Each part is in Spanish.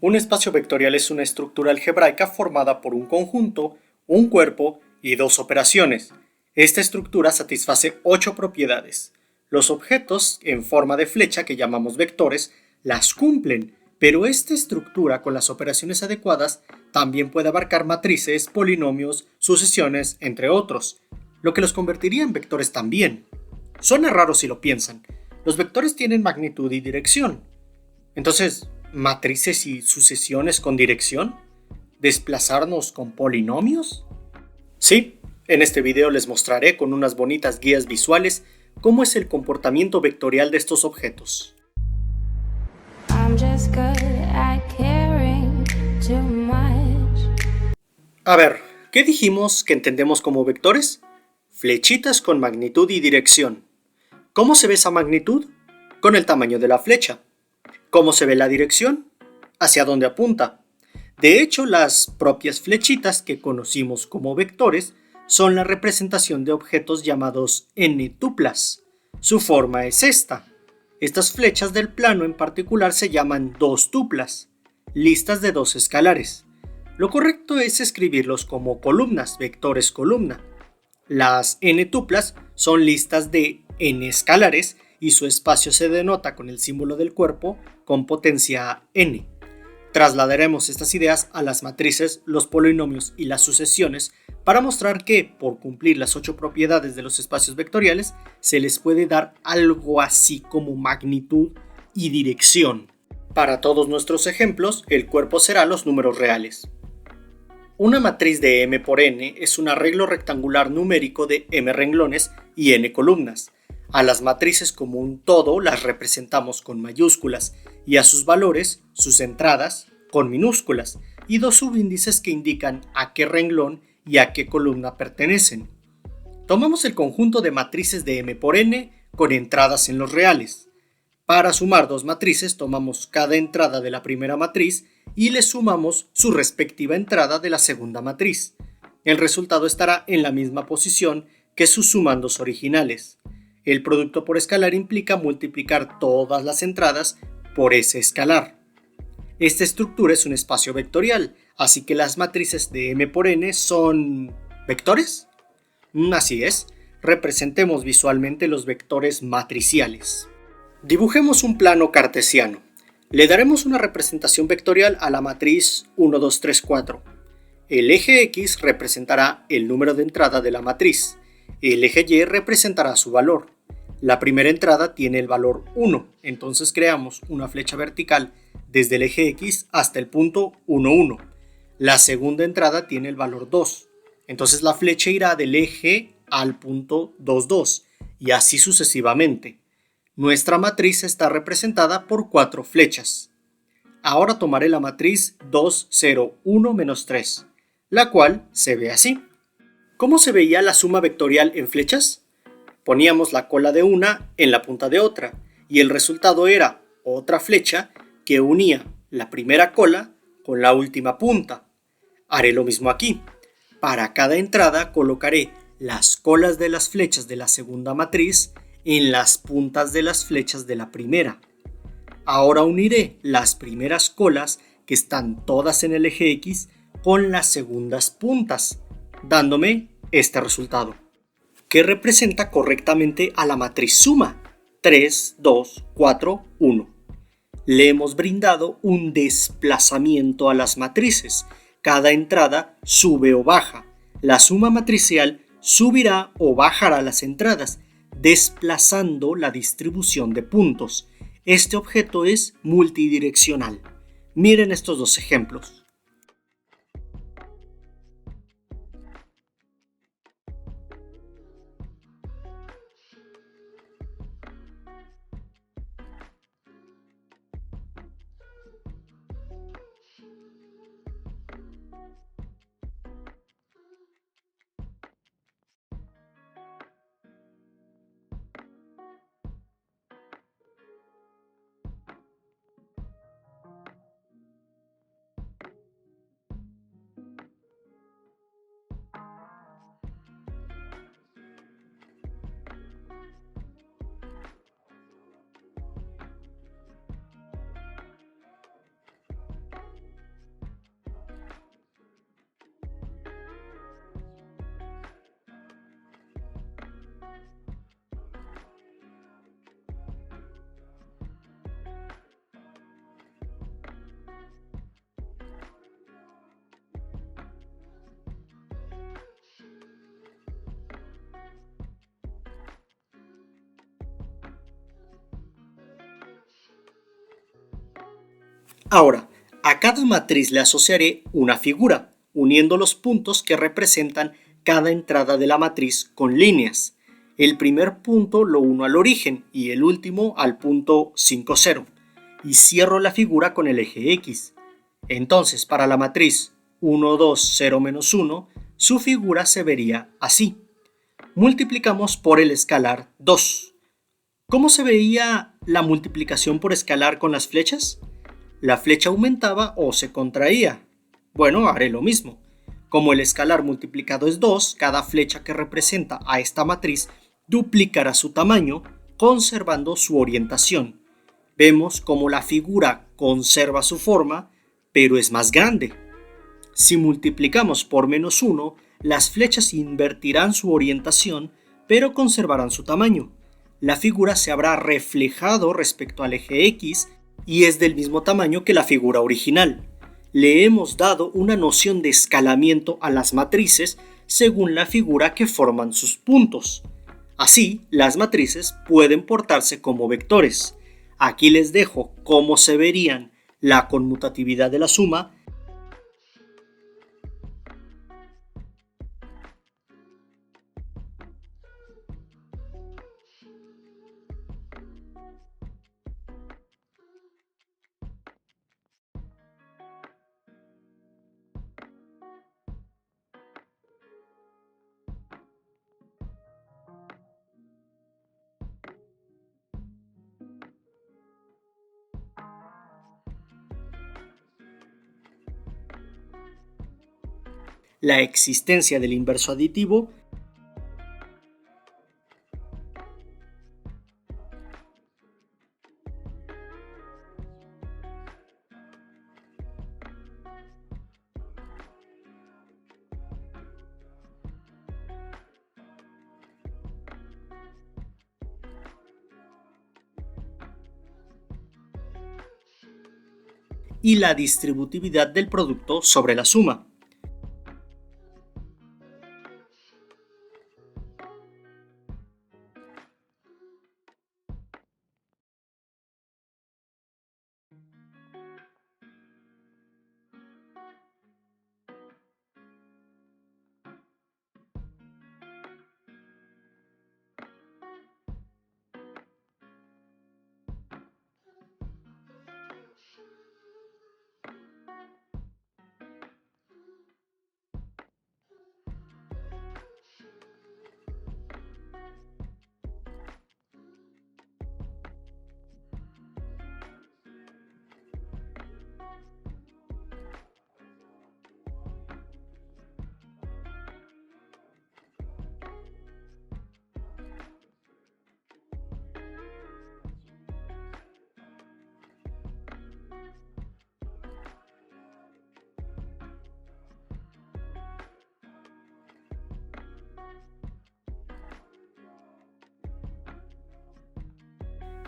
Un espacio vectorial es una estructura algebraica formada por un conjunto, un cuerpo y dos operaciones. Esta estructura satisface 8 propiedades. Los objetos en forma de flecha, que llamamos vectores, las cumplen, pero esta estructura con las operaciones adecuadas también puede abarcar matrices, polinomios, sucesiones, entre otros, lo que los convertiría en vectores también. Suena raro si lo piensan. Los vectores tienen magnitud y dirección. Entonces, ¿matrices y sucesiones con dirección? ¿Desplazarnos con polinomios? Sí, en este video les mostraré con unas bonitas guías visuales cómo es el comportamiento vectorial de estos objetos. A ver, ¿qué dijimos que entendemos como vectores? Flechitas con magnitud y dirección. ¿Cómo se ve esa magnitud? Con el tamaño de la flecha. ¿Cómo se ve la dirección? ¿Hacia dónde apunta? De hecho, las propias flechitas que conocimos como vectores son la representación de objetos llamados n-tuplas. Su forma es esta. Estas flechas del plano en particular se llaman dos tuplas, listas de dos escalares. Lo correcto es escribirlos como columnas, vectores columna. Las n-tuplas son listas de n escalares y su espacio se denota con el símbolo del cuerpo con potencia n. Trasladaremos estas ideas a las matrices, los polinomios y las sucesiones para mostrar que, por cumplir las 8 propiedades de los espacios vectoriales, se les puede dar algo así como magnitud y dirección. Para todos nuestros ejemplos, el cuerpo será los números reales. Una matriz de m por n es un arreglo rectangular numérico de m renglones y n columnas. A las matrices como un todo las representamos con mayúsculas y a sus valores, sus entradas, con minúsculas y dos subíndices que indican a qué renglón y a qué columna pertenecen. Tomamos el conjunto de matrices de m por n con entradas en los reales. Para sumar dos matrices tomamos cada entrada de la primera matriz y le sumamos su respectiva entrada de la segunda matriz. El resultado estará en la misma posición que sus sumandos originales. El producto por escalar implica multiplicar todas las entradas por ese escalar. Esta estructura es un espacio vectorial, así que las matrices de m por n son ¿vectores? Así es, representemos visualmente los vectores matriciales. Dibujemos un plano cartesiano. Le daremos una representación vectorial a la matriz 1, 2, 3, 4. El eje X representará el número de entrada de la matriz. El eje Y representará su valor. La primera entrada tiene el valor 1, entonces creamos una flecha vertical desde el eje X hasta el punto 1, 1. La segunda entrada tiene el valor 2, entonces la flecha irá del eje al punto 2, 2 y así sucesivamente. Nuestra matriz está representada por 4 flechas. Ahora tomaré la matriz 2, 0, 1, menos 3, la cual se ve así. ¿Cómo se veía la suma vectorial en flechas? Poníamos la cola de una en la punta de otra y el resultado era otra flecha que unía la primera cola con la última punta. Haré lo mismo aquí. Para cada entrada colocaré las colas de las flechas de la segunda matriz en las puntas de las flechas de la primera. Ahora uniré las primeras colas que están todas en el eje X con las segundas puntas, dándome este resultado, que representa correctamente a la matriz suma 3, 2, 4, 1. Le hemos brindado un desplazamiento a las matrices. Cada entrada sube o baja. La suma matricial subirá o bajará las entradas, desplazando la distribución de puntos. Este objeto es multidireccional. Miren estos dos ejemplos. Ahora, a cada matriz le asociaré una figura, uniendo los puntos que representan cada entrada de la matriz con líneas. El primer punto lo uno al origen y el último al punto 5, 0. Y cierro la figura con el eje X. Entonces, para la matriz 1, 2, 0, menos 1, su figura se vería así. Multiplicamos por el escalar 2. ¿Cómo se veía la multiplicación por escalar con las flechas? ¿La flecha aumentaba o se contraía? Bueno, haré lo mismo. Como el escalar multiplicado es 2, cada flecha que representa a esta matriz duplicará su tamaño, conservando su orientación. Vemos cómo la figura conserva su forma, pero es más grande. Si multiplicamos por menos 1, las flechas invertirán su orientación, pero conservarán su tamaño. La figura se habrá reflejado respecto al eje X y es del mismo tamaño que la figura original. Le hemos dado una noción de escalamiento a las matrices según la figura que forman sus puntos. Así, las matrices pueden portarse como vectores. Aquí les dejo cómo se verían la conmutatividad de la suma, la existencia del inverso aditivo y la distributividad del producto sobre la suma.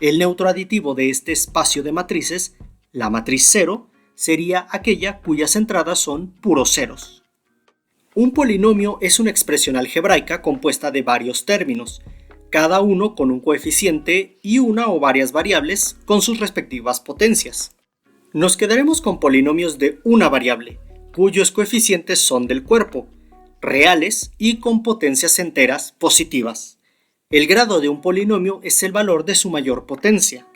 El neutro aditivo de este espacio de matrices, la matriz 0, sería aquella cuyas entradas son puros ceros. Un polinomio es una expresión algebraica compuesta de varios términos, cada uno con un coeficiente y una o varias variables con sus respectivas potencias. Nos quedaremos con polinomios de una variable, cuyos coeficientes son del cuerpo, reales y con potencias enteras positivas. El grado de un polinomio es el valor de su mayor potencia.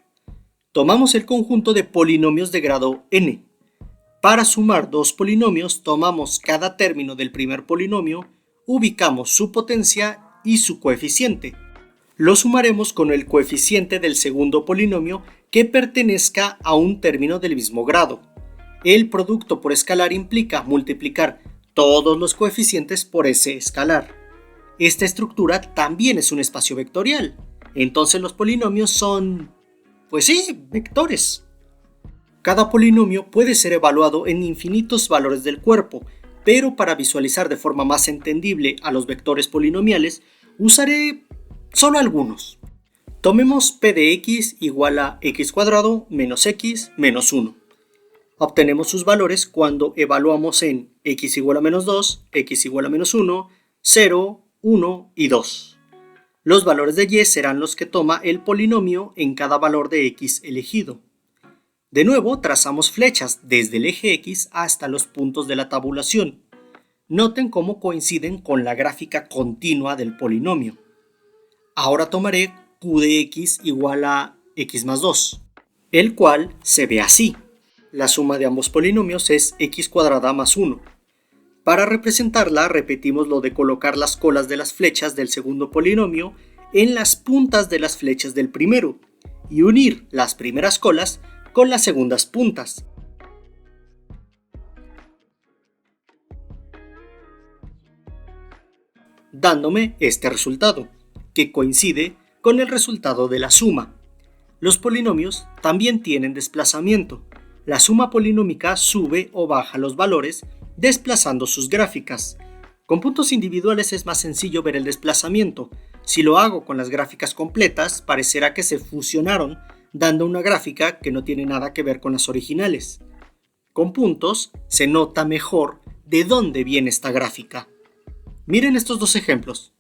Tomamos el conjunto de polinomios de grado n. Para sumar dos polinomios, tomamos cada término del primer polinomio, ubicamos su potencia y su coeficiente. Lo sumaremos con el coeficiente del segundo polinomio que pertenezca a un término del mismo grado. El producto por escalar implica multiplicar todos los coeficientes por ese escalar. Esta estructura también es un espacio vectorial. Entonces los polinomios son, pues sí, vectores. Cada polinomio puede ser evaluado en infinitos valores del cuerpo, pero para visualizar de forma más entendible a los vectores polinomiales, usaré solo algunos. Tomemos p de x igual a x cuadrado menos x menos 1. Obtenemos sus valores cuando evaluamos en x igual a menos 2, x igual a menos 1, 0, 1 y 2. Los valores de y serán los que toma el polinomio en cada valor de x elegido. De nuevo, trazamos flechas desde el eje X hasta los puntos de la tabulación. Noten cómo coinciden con la gráfica continua del polinomio. Ahora tomaré q de x igual a x más 2, el cual se ve así. La suma de ambos polinomios es x cuadrada más 1. Para representarla, repetimos lo de colocar las colas de las flechas del segundo polinomio en las puntas de las flechas del primero y unir las primeras colas con las segundas puntas. Dándome este resultado, que coincide con el resultado de la suma. Los polinomios también tienen desplazamiento. La suma polinómica sube o baja los valores desplazando sus gráficas. Con puntos individuales es más sencillo ver el desplazamiento. Si lo hago con las gráficas completas, parecerá que se fusionaron, dando una gráfica que no tiene nada que ver con las originales. Con puntos se nota mejor de dónde viene esta gráfica. Miren estos dos ejemplos.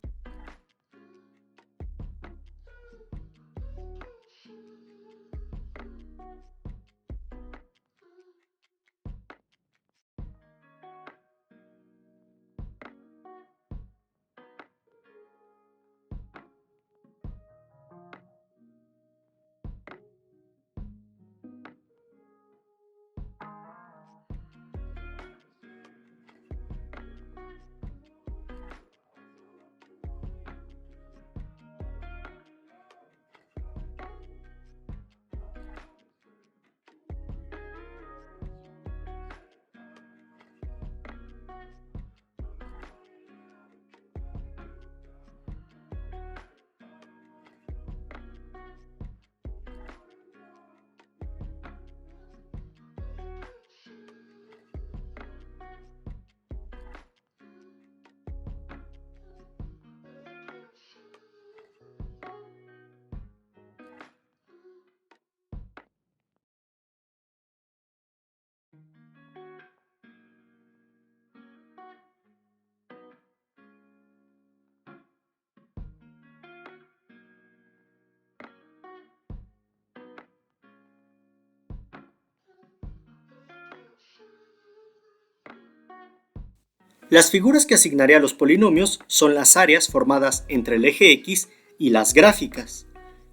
Las figuras que asignaré a los polinomios son las áreas formadas entre el eje X y las gráficas.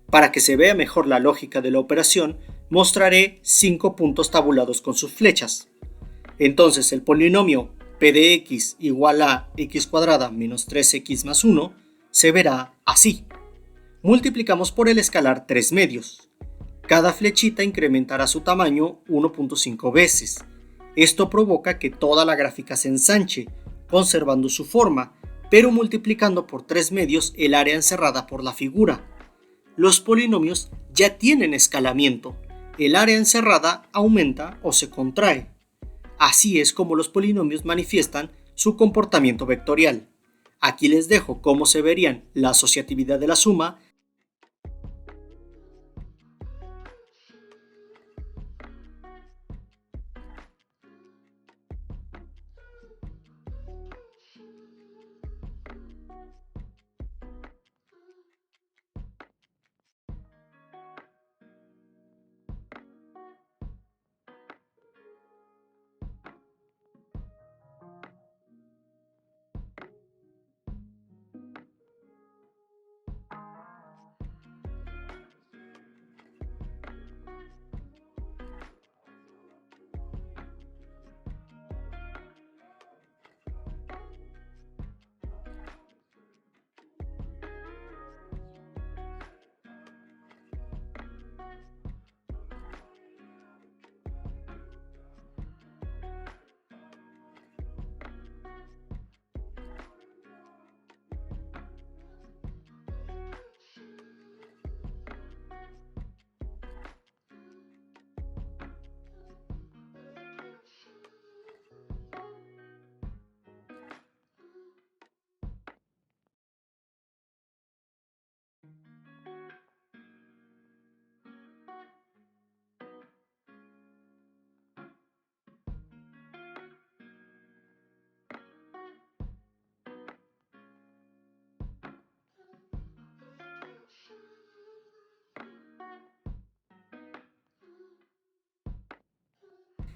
Para que se vea mejor la lógica de la operación, mostraré 5 puntos tabulados con sus flechas. Entonces el polinomio p de x igual a x cuadrada menos 3x más 1 se verá así. Multiplicamos por el escalar 3 medios. Cada flechita incrementará su tamaño 1.5 veces. Esto provoca que toda la gráfica se ensanche, conservando su forma, pero multiplicando por 3 medios el área encerrada por la figura. Los polinomios ya tienen escalamiento. El área encerrada aumenta o se contrae. Así es como los polinomios manifiestan su comportamiento vectorial. Aquí les dejo cómo se verían la asociatividad de la suma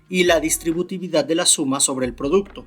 y la distributividad de la suma sobre el producto.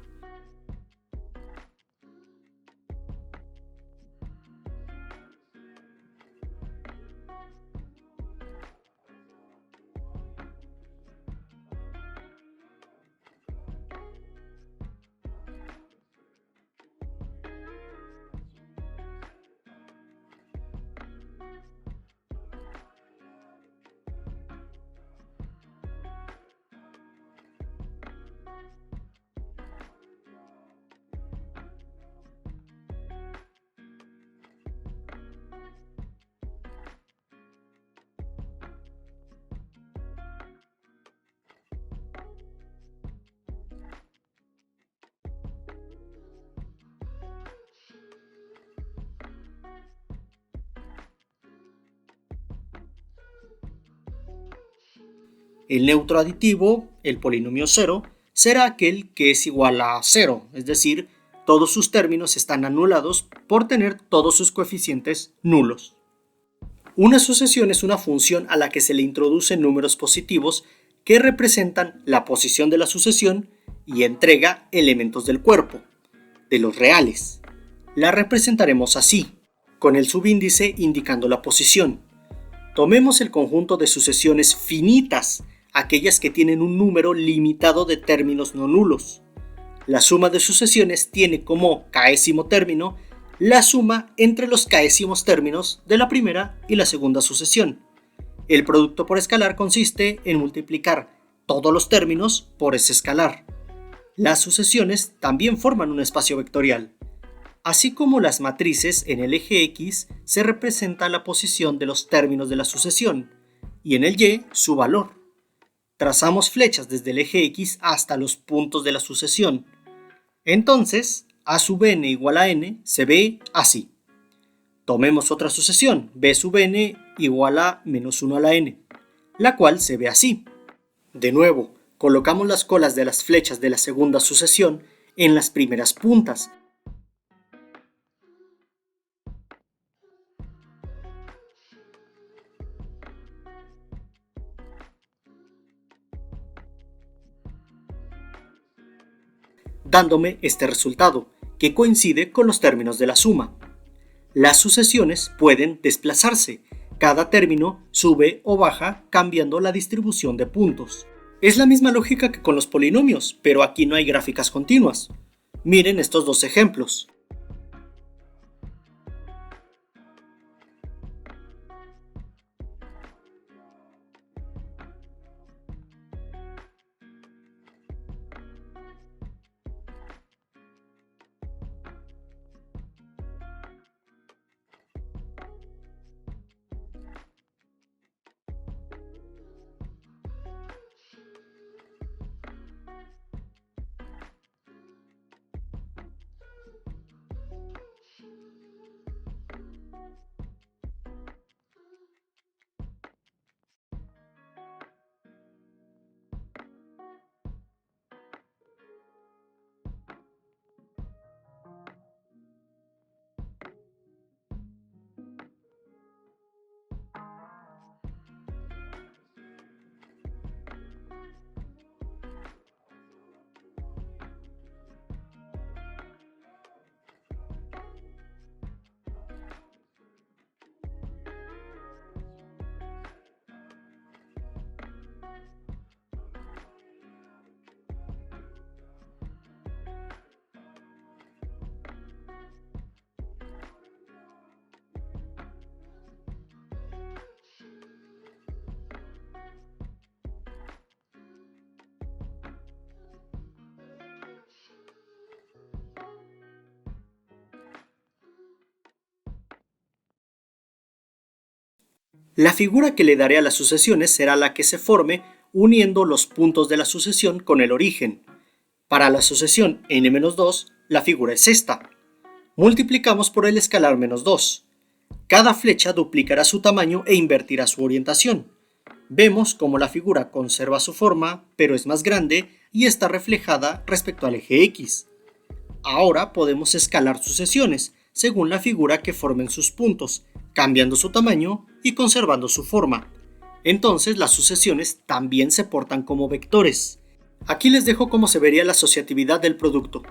El neutro aditivo, el polinomio 0, será aquel que es igual a 0, es decir, todos sus términos están anulados por tener todos sus coeficientes nulos. Una sucesión es una función a la que se le introducen números positivos que representan la posición de la sucesión y entrega elementos del cuerpo, de los reales. La representaremos así, con el subíndice indicando la posición. Tomemos el conjunto de sucesiones finitas, aquellas que tienen un número limitado de términos no nulos. La suma de sucesiones tiene como késimo término la suma entre los késimos términos de la primera y la segunda sucesión. El producto por escalar consiste en multiplicar todos los términos por ese escalar. Las sucesiones también forman un espacio vectorial. Así como las matrices, en el eje X se representa la posición de los términos de la sucesión y en el Y su valor. Trazamos flechas desde el eje X hasta los puntos de la sucesión. Entonces, A sub n igual a n se ve así. Tomemos otra sucesión, B sub n igual a menos 1 a la n, la cual se ve así. De nuevo, colocamos las colas de las flechas de la segunda sucesión en las primeras puntas. Dándome este resultado, que coincide con los términos de la suma. Las sucesiones pueden desplazarse, cada término sube o baja cambiando la distribución de puntos. Es la misma lógica que con los polinomios, pero aquí no hay gráficas continuas. Miren estos dos ejemplos. La figura que le daré a las sucesiones será la que se forme uniendo los puntos de la sucesión con el origen. Para la sucesión n-2, la figura es esta. Multiplicamos por el escalar menos 2. Cada flecha duplicará su tamaño e invertirá su orientación. Vemos cómo la figura conserva su forma, pero es más grande y está reflejada respecto al eje X. Ahora podemos escalar sucesiones según la figura que formen sus puntos, cambiando su tamaño y conservando su forma. Entonces las sucesiones también se portan como vectores. Aquí les dejo cómo se vería la asociatividad del producto.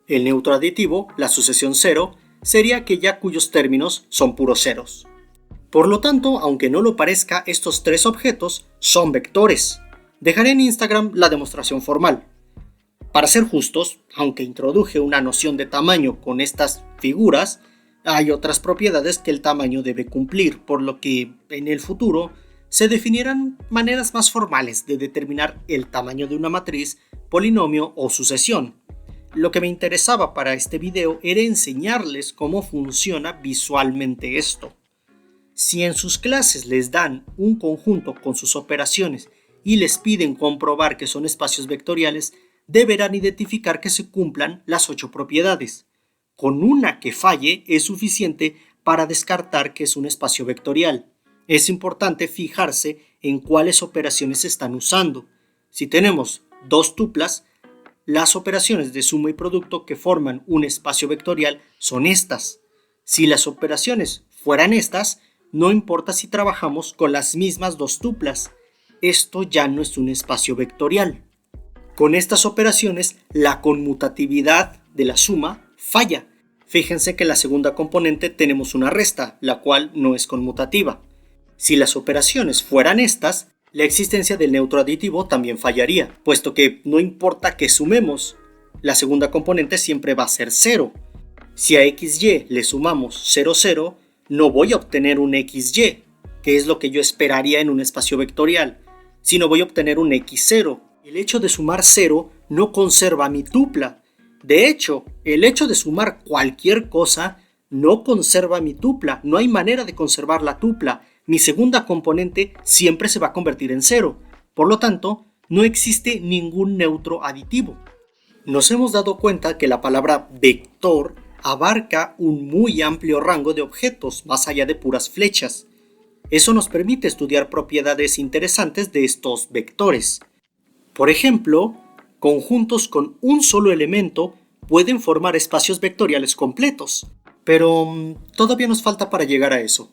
El neutro aditivo, la sucesión cero, sería aquella cuyos términos son puros ceros. Por lo tanto, aunque no lo parezca, estos tres objetos son vectores. Dejaré en Instagram la demostración formal. Para ser justos, aunque introduje una noción de tamaño con estas figuras, hay otras propiedades que el tamaño debe cumplir, por lo que en el futuro se definirán maneras más formales de determinar el tamaño de una matriz, polinomio o sucesión. Lo que me interesaba para este video era enseñarles cómo funciona visualmente esto. Si en sus clases les dan un conjunto con sus operaciones y les piden comprobar que son espacios vectoriales, deberán identificar que se cumplan las 8 propiedades. Con una que falle es suficiente para descartar que es un espacio vectorial. Es importante fijarse en cuáles operaciones se están usando. Si tenemos dos tuplas, las operaciones de suma y producto que forman un espacio vectorial son estas. Si las operaciones fueran estas, no importa si trabajamos con las mismas dos tuplas. Esto ya no es un espacio vectorial. Con estas operaciones, la conmutatividad de la suma falla. Fíjense que en la segunda componente tenemos una resta, la cual no es conmutativa. Si las operaciones fueran estas, la existencia del neutro aditivo también fallaría, puesto que no importa que sumemos, la segunda componente siempre va a ser 0. Si a xy le sumamos 0, 0, no voy a obtener un xy, que es lo que yo esperaría en un espacio vectorial, sino voy a obtener un x0. El hecho de sumar 0 no conserva mi tupla. De hecho, el hecho de sumar cualquier cosa no conserva mi tupla. No hay manera de conservar la tupla. Mi segunda componente siempre se va a convertir en 0. Por lo tanto, no existe ningún neutro aditivo. Nos hemos dado cuenta que la palabra vector abarca un muy amplio rango de objetos, más allá de puras flechas. Eso nos permite estudiar propiedades interesantes de estos vectores. Por ejemplo, conjuntos con un solo elemento pueden formar espacios vectoriales completos, pero todavía nos falta para llegar a eso.